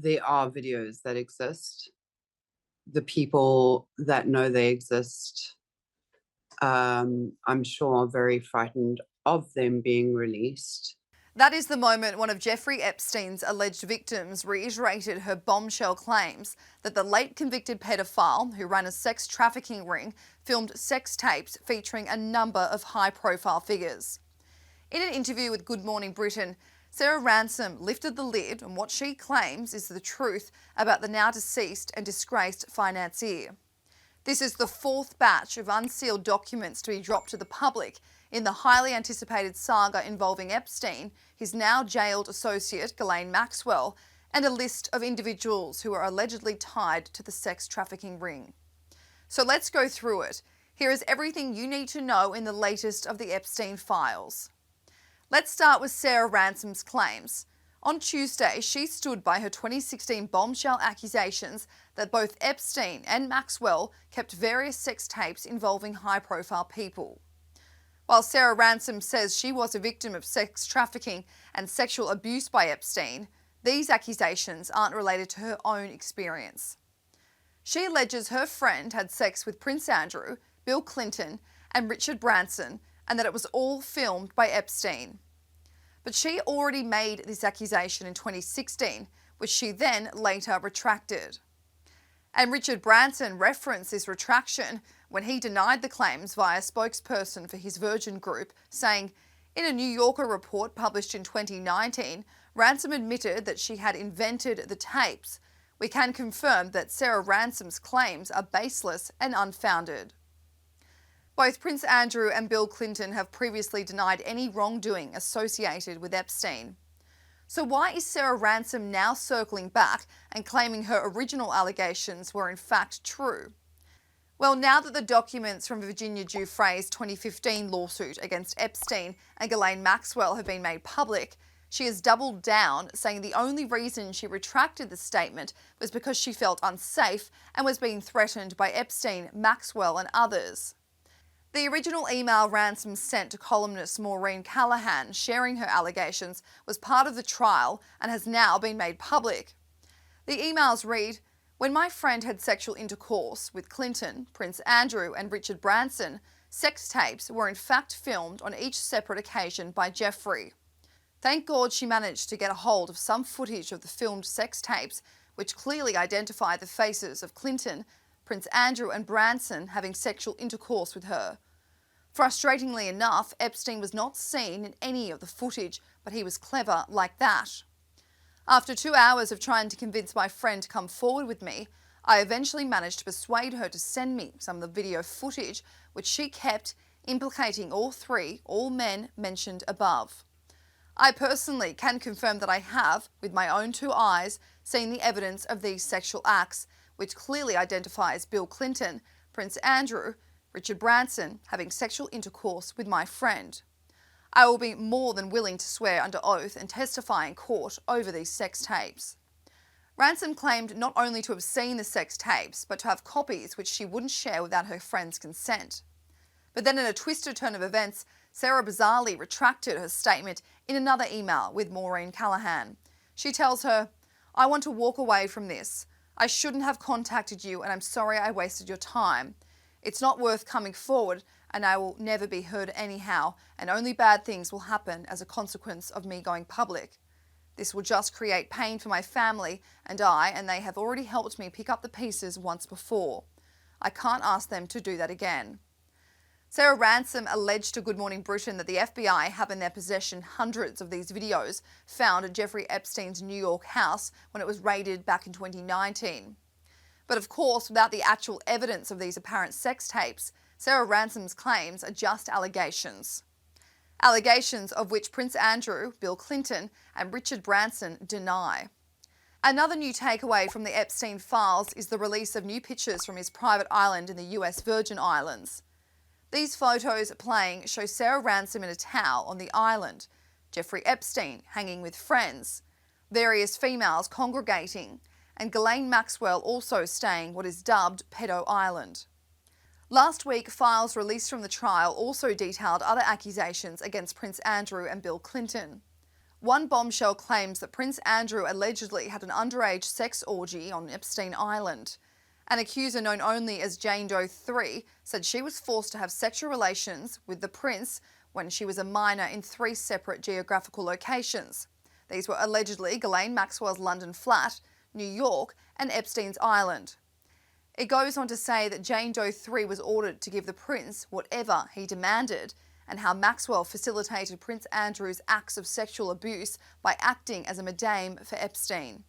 there are videos that exist. The people that know they exist, I'm sure, are very frightened of them being released. That is the moment one of Jeffrey Epstein's alleged victims reiterated her bombshell claims that the late convicted pedophile who ran a sex trafficking ring filmed sex tapes featuring a number of high-profile figures. In an interview with Good Morning Britain, Sarah Ransom lifted the lid on what she claims is the truth about the now deceased and disgraced financier. This is the fourth batch of unsealed documents to be dropped to the public in the highly anticipated saga involving Epstein, his now jailed associate Ghislaine Maxwell, and a list of individuals who are allegedly tied to the sex trafficking ring. So let's go through it. Here is everything you need to know in the latest of the Epstein files. Let's start with Sarah Ransom's claims. On Tuesday, she stood by her 2016 bombshell accusations that both Epstein and Maxwell kept various sex tapes involving high-profile people. While Sarah Ransom says she was a victim of sex trafficking and sexual abuse by Epstein, these accusations aren't related to her own experience. She alleges her friend had sex with Prince Andrew, Bill Clinton, and Richard Branson, and that it was all filmed by Epstein. But she already made this accusation in 2016, which she then later retracted. And Richard Branson referenced this retraction when he denied the claims via a spokesperson for his Virgin Group, saying, in a New Yorker report published in 2019, Ransom admitted that she had invented the tapes. We can confirm that Sarah Ransom's claims are baseless and unfounded. Both Prince Andrew and Bill Clinton have previously denied any wrongdoing associated with Epstein. So why is Sarah Ransom now circling back and claiming her original allegations were in fact true? Well, now that the documents from Virginia Giuffre's 2015 lawsuit against Epstein and Ghislaine Maxwell have been made public, she has doubled down, saying the only reason she retracted the statement was because she felt unsafe and was being threatened by Epstein, Maxwell and others. The original email Ransom sent to columnist Maureen Callahan sharing her allegations was part of the trial and has now been made public. The emails read, when my friend had sexual intercourse with Clinton, Prince Andrew and Richard Branson, sex tapes were in fact filmed on each separate occasion by Jeffrey. Thank God she managed to get a hold of some footage of the filmed sex tapes, which clearly identify the faces of Clinton, Prince Andrew and Branson having sexual intercourse with her. Frustratingly enough, Epstein was not seen in any of the footage, but he was clever like that. After 2 hours of trying to convince my friend to come forward with me, I eventually managed to persuade her to send me some of the video footage, which she kept, implicating all men mentioned above. I personally can confirm that I have, with my own 2 eyes, seen the evidence of these sexual acts, which clearly identifies Bill Clinton, Prince Andrew, Richard Branson having sexual intercourse with my friend. I will be more than willing to swear under oath and testify in court over these sex tapes. Ransom claimed not only to have seen the sex tapes, but to have copies which she wouldn't share without her friend's consent. But then in a twisted turn of events, Sarah bizarrely retracted her statement in another email with Maureen Callahan. She tells her, I want to walk away from this. I shouldn't have contacted you and I'm sorry I wasted your time. It's not worth coming forward and I will never be heard anyhow, and only bad things will happen as a consequence of me going public. This will just create pain for my family and they have already helped me pick up the pieces once before. I can't ask them to do that again. Sarah Ransom alleged to Good Morning Britain that the FBI have in their possession hundreds of these videos found at Jeffrey Epstein's New York house when it was raided back in 2019. But of course, without the actual evidence of these apparent sex tapes, Sarah Ransom's claims are just allegations. Allegations of which Prince Andrew, Bill Clinton and Richard Branson deny. Another new takeaway from the Epstein files is the release of new pictures from his private island in the US Virgin Islands. These photos playing show Sarah Ransom in a towel on the island, Jeffrey Epstein hanging with friends, various females congregating, and Ghislaine Maxwell also staying what is dubbed Pedo Island. Last week, files released from the trial also detailed other accusations against Prince Andrew and Bill Clinton. One bombshell claims that Prince Andrew allegedly had an underage sex orgy on Epstein Island. An accuser known only as Jane Doe 3 said she was forced to have sexual relations with the prince when she was a minor in 3 separate geographical locations. These were allegedly Ghislaine Maxwell's London flat, New York, and Epstein's Island. It goes on to say that Jane Doe 3 was ordered to give the prince whatever he demanded, and how Maxwell facilitated Prince Andrew's acts of sexual abuse by acting as a madame for Epstein.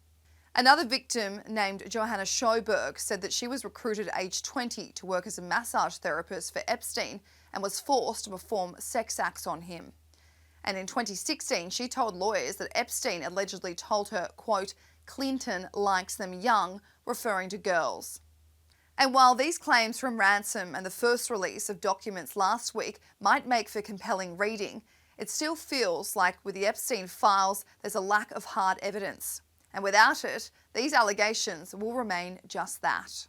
Another victim named Johanna Schoberg said that she was recruited at age 20 to work as a massage therapist for Epstein and was forced to perform sex acts on him. And in 2016, she told lawyers that Epstein allegedly told her, quote, "Clinton likes them young," referring to girls. And while these claims from Ransom and the first release of documents last week might make for compelling reading, it still feels like with the Epstein files, there's a lack of hard evidence. And without it, these allegations will remain just that.